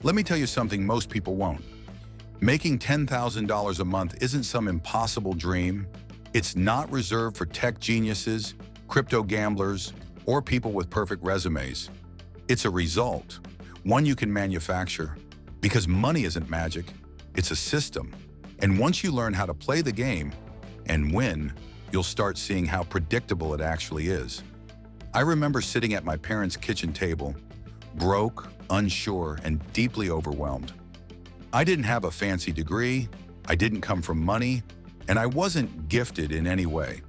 Let me tell you something most people won't. Making $10,000 a month isn't some impossible dream. It's not reserved for tech geniuses, crypto gamblers, or people with perfect resumes. It's a result, one you can manufacture, because money isn't magic, it's a system. And once you learn how to play the game and win, you'll start seeing how predictable it actually is. I remember sitting at my parents' kitchen table, broke, unsure, and deeply overwhelmed. I didn't have a fancy degree, I didn't come from money, and I wasn't gifted in any way.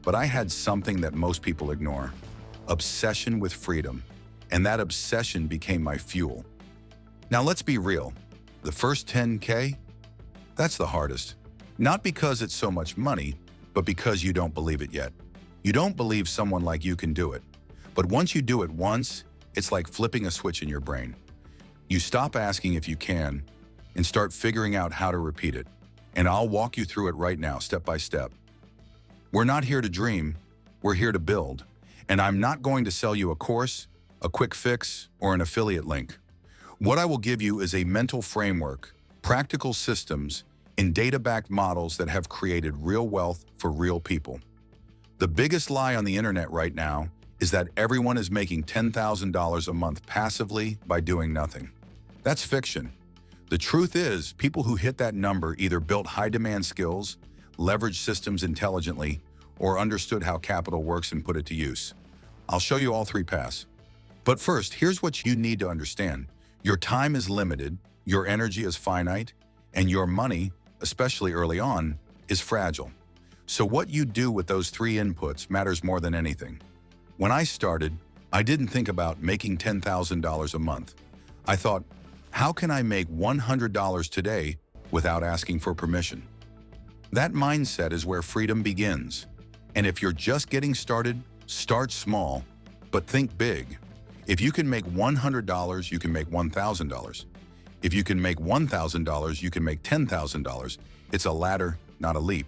But I had something that most people ignore: obsession with freedom. And that obsession became my fuel. Now let's be real, the first 10K? That's the hardest. Not because it's so much money, but because you don't believe it yet. You don't believe someone like you can do it. But once you do it once, it's like flipping a switch in your brain. You stop asking if you can and start figuring out how to repeat it. And I'll walk you through it right now, step by step. We're not here to dream, we're here to build. And I'm not going to sell you a course, a quick fix, or an affiliate link. What I will give you is a mental framework, practical systems, and data-backed models that have created real wealth for real people. The biggest lie on the internet right now is that everyone is making $10,000 a month passively by doing nothing. That's fiction. The truth is, people who hit that number either built high-demand skills, leveraged systems intelligently, or understood how capital works and put it to use. I'll show you all three paths. But first, here's what you need to understand. Your time is limited, your energy is finite, and your money, especially early on, is fragile. So what you do with those three inputs matters more than anything. When I started, I didn't think about making $10,000 a month. I thought, how can I make $100 today without asking for permission? That mindset is where freedom begins. And if you're just getting started, start small, but think big. If you can make $100, you can make $1,000. If you can make $1,000, you can make $10,000. It's a ladder, not a leap.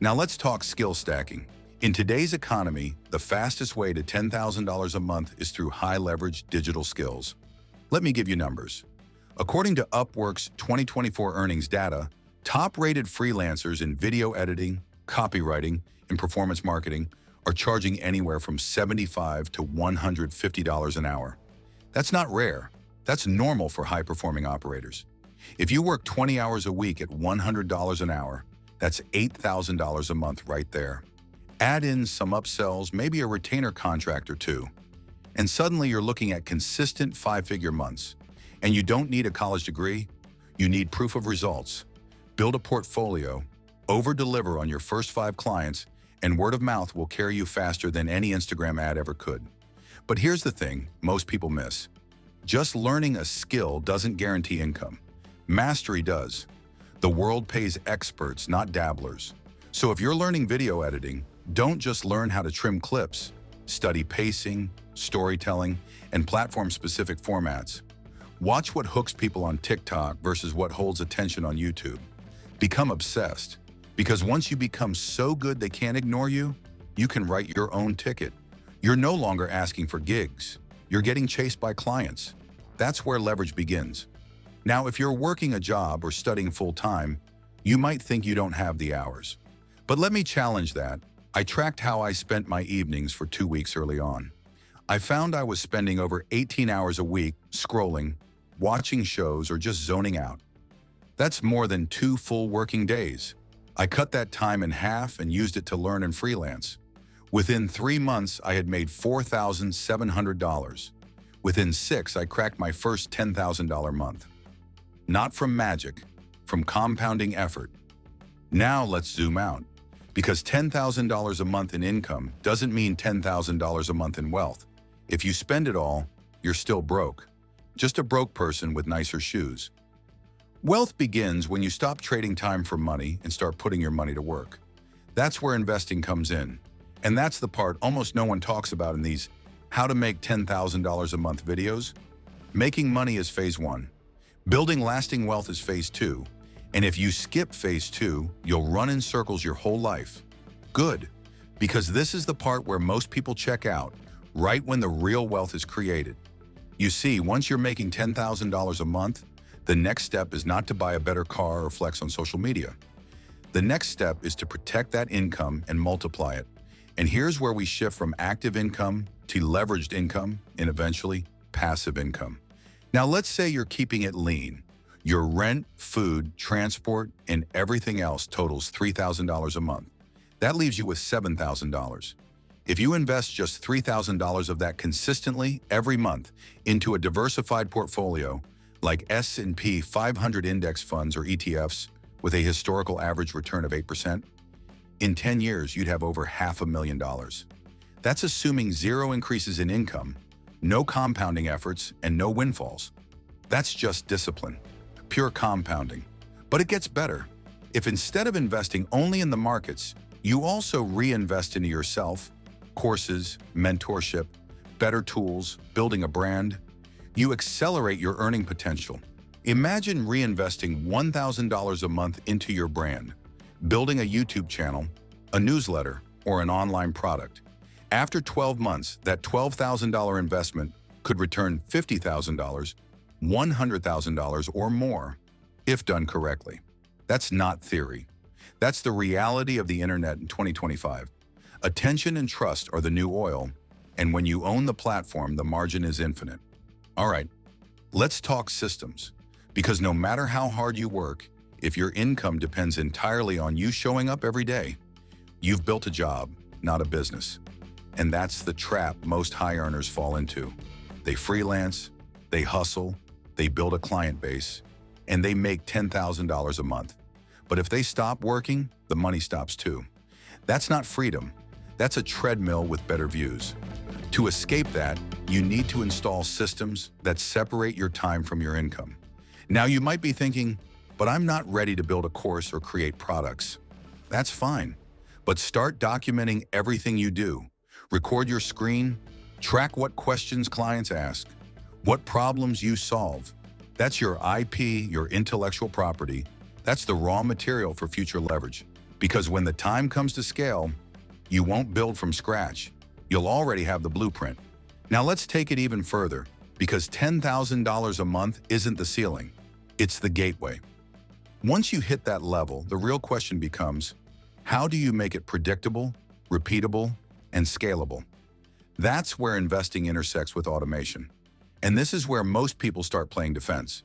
Now let's talk skill stacking. In today's economy, the fastest way to $10,000 a month is through high-leverage digital skills. Let me give you numbers. According to Upwork's 2024 earnings data, top-rated freelancers in video editing, copywriting, and performance marketing are charging anywhere from $75 to $150 an hour. That's not rare. That's normal for high-performing operators. If you work 20 hours a week at $100 an hour, that's $8,000 a month right there. Add in some upsells, maybe a retainer contract or two, and suddenly you're looking at consistent five-figure months. And you don't need a college degree, you need proof of results. Build a portfolio, over-deliver on your first 5 clients, and word of mouth will carry you faster than any Instagram ad ever could. But here's the thing most people miss. Just learning a skill doesn't guarantee income. Mastery does. The world pays experts, not dabblers. So if you're learning video editing, don't just learn how to trim clips. Study pacing, storytelling, and platform-specific formats. Watch what hooks people on TikTok versus what holds attention on YouTube. Become obsessed. Because once you become so good they can't ignore you, you can write your own ticket. You're no longer asking for gigs. You're getting chased by clients. That's where leverage begins. Now, if you're working a job or studying full-time, you might think you don't have the hours. But let me challenge that. I tracked how I spent my evenings for 2 weeks early on. I found I was spending over 18 hours a week scrolling, watching shows, or just zoning out. That's more than 2 full working days. I cut that time in half and used it to learn and freelance. Within 3 months, I had made $4,700. Within 6, I cracked my first $10,000 month. Not from magic, from compounding effort. Now let's zoom out. Because $10,000 a month in income doesn't mean $10,000 a month in wealth. If you spend it all, you're still broke. Just a broke person with nicer shoes. Wealth begins when you stop trading time for money and start putting your money to work. That's where investing comes in. And that's the part almost no one talks about in these how to make $10,000 a month videos. Making money is phase 1. Building lasting wealth is phase 2. And if you skip phase 2, you'll run in circles your whole life. Good, because this is the part where most people check out, right when the real wealth is created. You see, once you're making $10,000 a month, the next step is not to buy a better car or flex on social media. The next step is to protect that income and multiply it. And here's where we shift from active income to leveraged income and eventually passive income. Now, let's say you're keeping it lean. Your rent, food, transport, and everything else totals $3,000 a month. That leaves you with $7,000. If you invest just $3,000 of that consistently every month into a diversified portfolio like S&P 500 index funds or ETFs with a historical average return of 8%, in 10 years you'd have over $500,000. That's assuming zero increases in income, no compounding efforts, and no windfalls. That's just discipline, pure compounding. But it gets better. If instead of investing only in the markets, you also reinvest into yourself, courses, mentorship, better tools, building a brand, you accelerate your earning potential. Imagine reinvesting $1,000 a month into your brand, building a YouTube channel, a newsletter, or an online product. After 12 months, that $12,000 investment could return $50,000, $100,000, or more, if done correctly. That's not theory. That's the reality of the internet in 2025. Attention and trust are the new oil, and when you own the platform, the margin is infinite. All right, let's talk systems, because no matter how hard you work, if your income depends entirely on you showing up every day, you've built a job, not a business. And that's the trap most high earners fall into. They freelance, they hustle, they build a client base, and they make $10,000 a month. But if they stop working, the money stops too. That's not freedom. That's a treadmill with better views. To escape that, you need to install systems that separate your time from your income. Now you might be thinking, but I'm not ready to build a course or create products. That's fine, but start documenting everything you do. Record your screen, track what questions clients ask, what problems you solve. That's your IP, your intellectual property. That's the raw material for future leverage. Because when the time comes to scale, you won't build from scratch. You'll already have the blueprint. Now let's take it even further, because $10,000 a month isn't the ceiling, it's the gateway. Once you hit that level, the real question becomes, how do you make it predictable, repeatable, and scalable? That's where investing intersects with automation. And this is where most people start playing defense.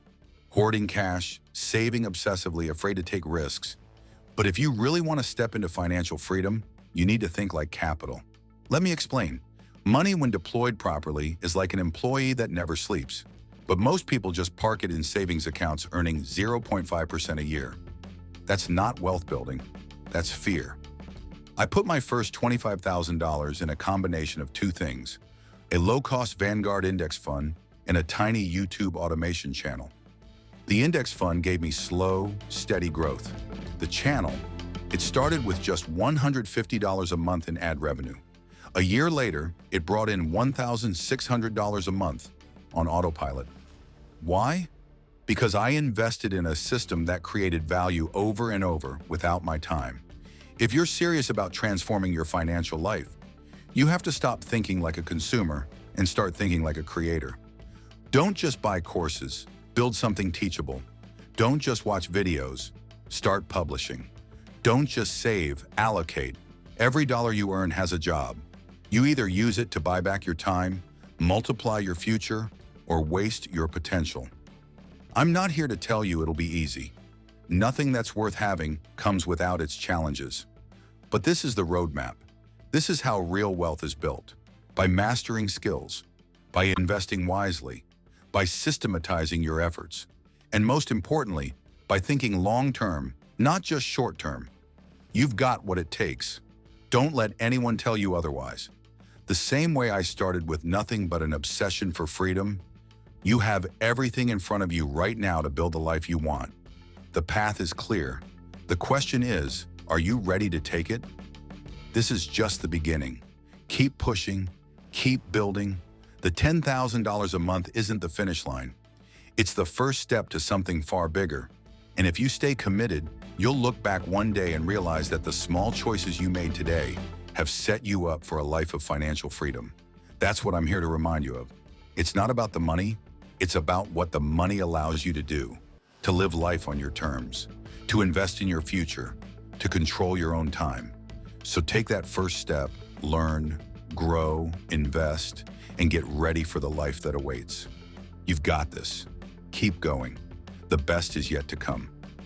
Hoarding cash, saving obsessively, afraid to take risks. But if you really want to step into financial freedom, you need to think like capital. Let me explain. Money, when deployed properly, is like an employee that never sleeps. But most people just park it in savings accounts earning 0.5% a year. That's not wealth building, that's fear. I put my first $25,000 in a combination of two things: a low-cost Vanguard index fund and a tiny YouTube automation channel. The index fund gave me slow, steady growth. The channel, it started with just $150 a month in ad revenue. A year later, it brought in $1,600 a month on autopilot. Why? Because I invested in a system that created value over and over without my time. If you're serious about transforming your financial life, you have to stop thinking like a consumer and start thinking like a creator. Don't just buy courses, build something teachable. Don't just watch videos, start publishing. Don't just save, allocate. Every dollar you earn has a job. You either use it to buy back your time, multiply your future, or waste your potential. I'm not here to tell you it'll be easy. Nothing that's worth having comes without its challenges. But this is the roadmap. This is how real wealth is built. By mastering skills, by investing wisely, by systematizing your efforts, and most importantly, by thinking long-term, not just short-term. You've got what it takes. Don't let anyone tell you otherwise. The same way I started with nothing but an obsession for freedom, you have everything in front of you right now to build the life you want. The path is clear. The question is, are you ready to take it? This is just the beginning. Keep pushing, keep building. The $10,000 a month isn't the finish line. It's the first step to something far bigger. And if you stay committed, you'll look back one day and realize that the small choices you made today have set you up for a life of financial freedom. That's what I'm here to remind you of. It's not about the money, it's about what the money allows you to do, to live life on your terms, to invest in your future, to control your own time. So take that first step, learn, grow, invest, and get ready for the life that awaits. You've got this. Keep going. The best is yet to come.